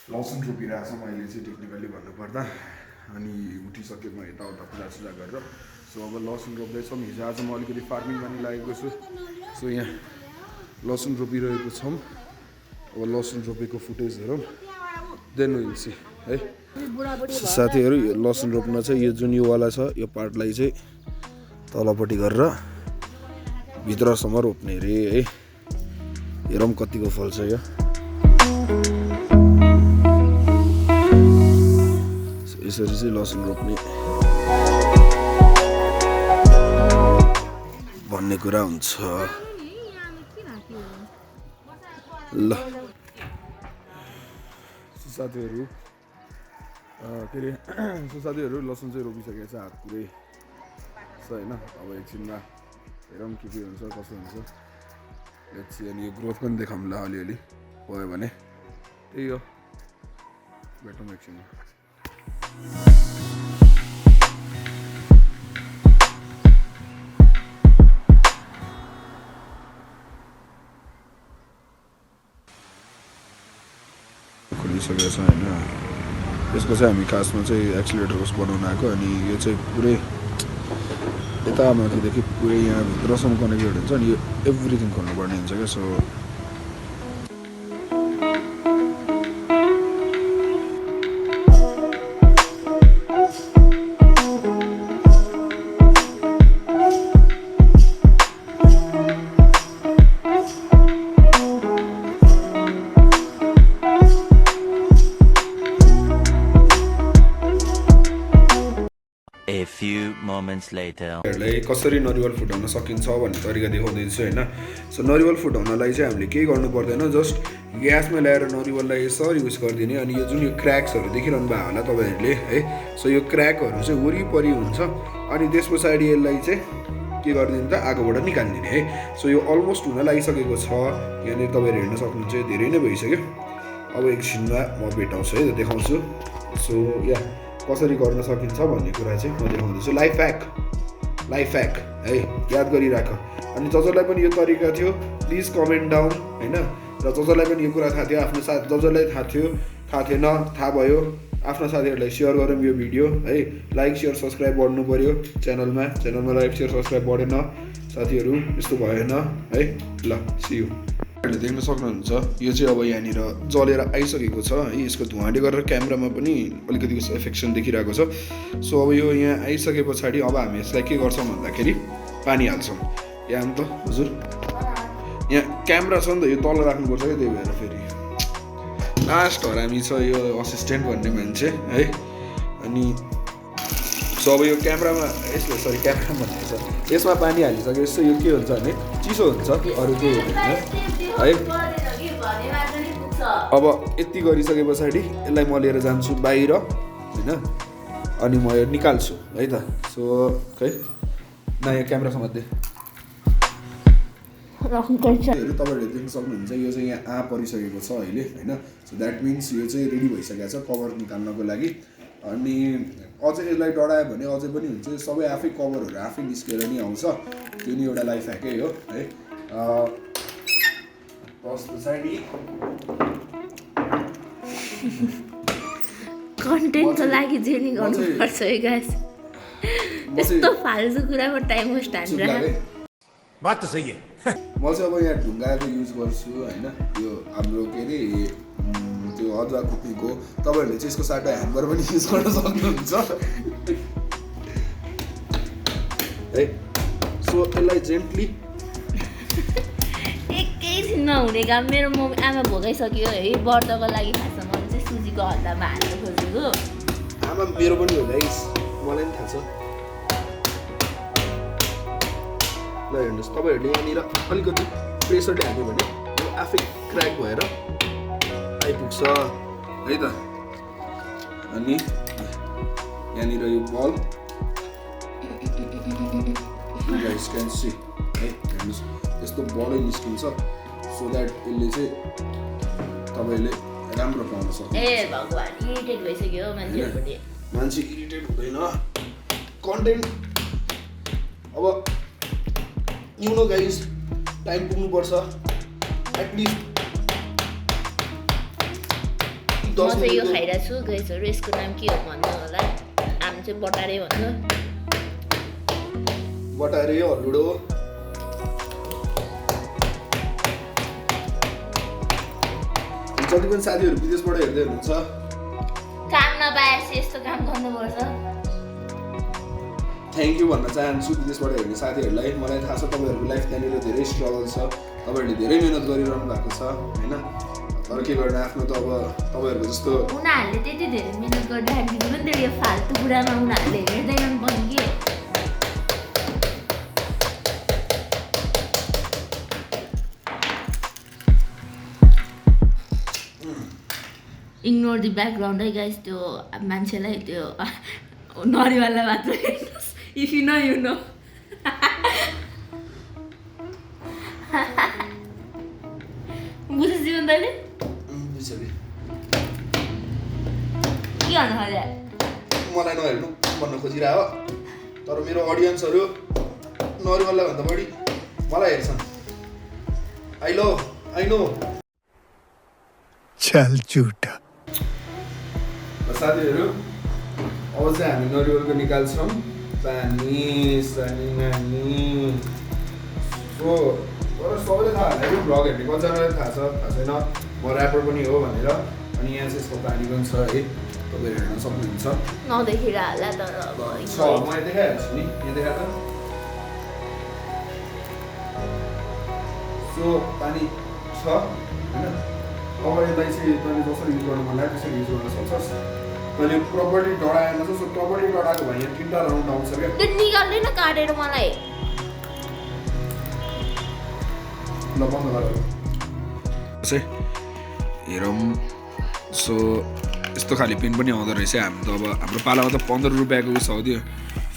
लसुन रोपिरहेको छौँ अहिले चाहिँ टेक्निकली भन्नुपर्दा अनि उठिसकेँ म यताउता पूजासुजा गरेर सो अब लसुन रोप्दैछौँ हिजो आज म अलिकति फार्मिङ पनि लागेको छु सो यहाँ लसुन रोपिरहेको छौँ अब लसुन रोपेको फुटेज हेरौँ देन विल सी है साथीहरू यो लसुन रोप्न चाहिँ यो जुन योवाला छ यो पार्टलाई चाहिँ तलपट्टि गरेर भित्रसम्म रोप्ने अरे है हेरौँ कतिको फल्छ यो यसरी चाहिँ लसुन रोप्ने भन्ने कुरा हुन्छ ल साथीहरू के अरे साथीहरू लसुन चाहिँ रोपिसकेको छ हात पुरै छ होइन अब एकछिनमा हेरौँ के हुन्छ कसो हुन्छ अनि यो ग्रोथ पनि देखाउँला अलिअलि भयो भने त्यही हो भेटौँ एकछिनमा खोलिसकेको छ होइन यसको चाहिँ हामी खासमा चाहिँ एक्सिलेटर होस् बनाउन आएको अनि यो चाहिँ पुरै यता माथिदेखि पुरै यहाँ भित्रसम्म कनेक्टेड हुन्छ अनि यो एभ्रिथिङ खोल्नुपर्ने हुन्छ क्या सो कसरी नरिवल फुटाउन सकिन्छ भन्ने तरिका देखाउँदैछु होइन सो नरिवल फुटाउनलाई चाहिँ हामीले केही गर्नु पर्दैन जस्ट ग्यासमा ल्याएर नरिवललाई यसरी युज गरिदिने अनि यो जुन यो क्र्याक्सहरू देखिरहनु भएको होला तपाईँहरूले है सो यो क्र्याकहरू चाहिँ वरिपरि हुन्छ अनि त्यस पछाडि यसलाई चाहिँ के गरिदिनु त आगोबाट निकालिदिने है सो यो अलमोस्ट हुन लागिसकेको छ यहाँनिर तपाईँहरू हेर्न सक्नुहुन्छ धेरै नै भइसक्यो अब एकछिनमा म भेटाउँछु है देखाउँछु सो या कसरी गर्न सकिन्छ भन्ने कुरा चाहिँ म देखाउँदैछु लाइफ ह्याक है याद गरिराख अनि जसलाई पनि यो तरिका थियो प्लिज कमेन्ट डाउन होइन र जसलाई पनि यो कुरा थाहा थियो आफ्नो साथ जसलाई थाहा थियो थाहा थिएन थाहा भयो आफ्ना साथीहरूलाई सेयर गरौँ यो भिडियो है लाइक सेयर सब्सक्राइब गर्नु पऱ्यो च्यानलमा लाइक सेयर सब्सक्राइब बढेन साथीहरू यस्तो भएन है ल सी यू देख्न सक्नुहुन्छ यो चाहिँ अब यहाँनिर जलेर आइसकेको छ है यसको धुवाँले गरेर क्यामेरामा पनि अलिकति एफेक्सन देखिरहेको छ सो अब यो यहाँ आइसके पछाडि अब हामी यसलाई के गर्छौँ भन्दाखेरि पानी हाल्छौँ यहाँ त हजुर यहाँ क्यामेरा छ नि त यो तल राख्नुपर्छ क्या त्यही भएर फेरि लास्ट हरामी छ यो असिस्टेन्ट भन्ने मान्छे है अनि सो अब यो क्यामेरामा यसले सरी क्यामेरामा भन्ने छ यसमा पानी हालिसकेपछि यो के हुन्छ भने चिसो हुन्छ अरू केही हुँदैन है अब यति गरिसके पछाडि यसलाई म लिएर जान्छु बाहिर होइन अनि म यो निकाल्छु है त सो खै नयाँ क्यामेरासँग तपाईँहरूले देख्न सक्नुहुन्छ यो चाहिँ यहाँ परिसकेको छ अहिले होइन सो द्याट मिन्स यो चाहिँ रेडी भइसकेको छ कभर निकाल्नको लागि अनि अझै यसलाई डढायो भने अझै पनि हुन्छ सबै आफै कभरहरू आफै निस्केर नि आउँछ त्यो नि एउटा लाइफ ह्याकै हो है कन्टेन्टको लागि जे नि गर्नुपर्छ है गाइस यस्तो फाल्तु कुरामा टाइम वेस्ट हालिरहेको बात त सही है म चाहिँ अब यहाँ ढुङ्गाको युज गर्छु होइन यो हाम्रो के अरे त्यो अदुवाको पिक हो तपाईँहरूले चाहिँ यसको साटो ह्याम्बर पनि युज गर्न सक्नुहुन्छ है सो यसलाई जेन्टली एकैछिनमा हुने काम मेरो आमा भोगाइसक्यो है व्रतको लागि खासमा मैले चाहिँ सुजीको हल्लामा हाल्नु खोजेको आमा मेरो पनि हो गाइस मलाई पनि थाहा छ ल हेर्नुहोस् तपाईँहरूले यहाँनिर अलिकति प्रेसरले हाल्यो भने यो आफै क्र्याक भएर आइपुग्छ है त अनि यहाँनिर यो बल गाइस क्यान सी है हेर्नुहोस् यस्तो बलै निस्किन्छ सो द्याट यसले चाहिँ तपाईँले राम्रो पाउन सक्नुहुन्छ ए भगवान इरिटेट भइसक्यो मान्छेहरुपट्टि मान्छे इरिटेट हुँदैन कन्टेन्ट अब यु नो गाइस टाइम पुग्नुपर्छ एटलिस्ट म चाहिँ यो खाइरहेको छु गाइसहरू यसको नाम के हो भन्नु होला हामी चाहिँ बटारे भन्नु बटारे हलुडो जति पनि साथीहरू विदेशबाट हेर्दै हुनुहुन्छ काम नपाएपछि यस्तो काम गर्नुपर्छ थ्याङ्क यू भन्न चाहन्छु विदेशबाट हेर्ने साथीहरूलाई मलाई थाहा छ तपाईँहरूको लाइफ त्यहाँनिर धेरै स्ट्रगल छ तपाईँहरूले धेरै मिहिनेत गरिरहनु भएको छ होइन तर के गर्ने आफ्नो त अब तपाईँहरूको जस्तो उनीहरूले त्यति धेरै मिहिनेत गर्दाखेरि पनि त्यो यो फाल्तु कुरामा उनीहरूले हेर्दैनन् पनि के इग्नोर द ब्याकग्राउन्ड है गाइस त्यो मान्छेलाई त्यो नरिवाला मात्र हेर्नुहोस् if you know you know बुझ्छ जीवन दाइले बुझ्यो के गर्नु खोजे मलाई नहेर्नु भन्न खोजिरह तर मेरो अडियन्सहरू नरिवाला भन्दा बढी मलाई हेर्छन् आई नो चल झुटा साथीहरू अब चाहिँ हामी नरिवलको निकाल्छौँ पानी सानी नानी सो तर सबैले थाहा होला यो भ्लग हेर्ने कतिजनालाई थाहा छैन म ऱ्यापर पनि हो भनेर अनि यहाँ चाहिँ यसको पानी पनि छ है तपाईँहरू हेर्न सक्नुहुन्छ नदेखिएर होला तर अब छ मैले देखाइहाल्छु नि यहाँ देखा त सो पानी छ होइन अब यसलाई चाहिँ तैँले जसरी युज गर्नु मन लाग्यो त्यसरी युज गर्न सक्छस् तैँले प्रपर्टी डढाएन सो प्रपर्टी डढाएको भए यहाँ 3टा राउन्ड आउँछ क्या त्यो निकाल्दैन काटेर मलाई ल बन्द गर हेरौँ सो यस्तो खाले पेन पनि आउँदो रहेछ हामी त अब हाम्रो पालामा त 15 रुपियाँको उस हो त्यो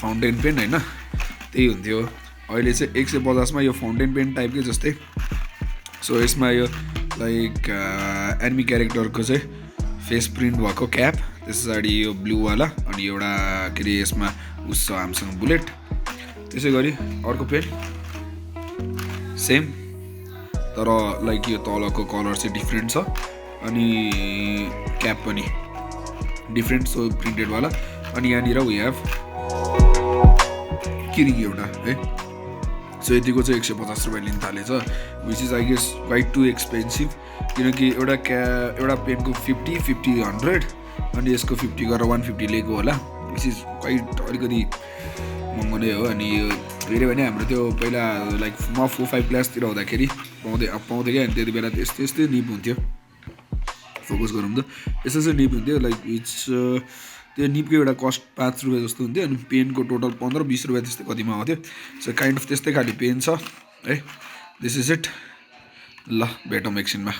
फाउन्टेन पेन होइन त्यही हुन्थ्यो अहिले चाहिँ 150मा यो फाउन्टेन पेन टाइपकै जस्तै सो यसमा यो लाइक एनिमी क्यारेक्टरको चाहिँ फेस प्रिन्ट भएको क्याप त्यस पछाडि यो ब्लूवाला अनि एउटा के अरे यसमा उस छ हामीसँग बुलेट त्यसै गरी अर्को पेन सेम तर लाइक यो तलको कलर चाहिँ डिफ्रेन्ट छ अनि क्याप पनि डिफ्रेन्ट सो प्रिन्टेडवाला अनि यहाँनिर वी हेभ किरिकी एउटा है सो यतिको चाहिँ 150 रुपियाँ लिन थालेछ which is I guess quite too expensive किनकि एउटा पेनको 50, 100 अनि यसको 50 गरेर 150 लिएको होला विच इज क्वाइट अलिकति महँगो नै हो अनि यो हेऱ्यो भने हाम्रो त्यो पहिला लाइक म 4-5 क्लासतिर हुँदाखेरि पाउँथेँ क्या अनि त्यति बेला यस्तै निप हुन्थ्यो फोकस गरौँ त यस्तो चाहिँ निप हुन्थ्यो लाइक विच त्यो निपको एउटा कस्ट 5 रुपियाँ जस्तो हुन्थ्यो अनि पेनको टोटल 15-20 रुपियाँ त्यस्तै कतिमा आउँथ्यो सो काइन्ड अफ त्यस्तै खाले पेन छ है दिस इज इट ल भेटौँ एकछिनमा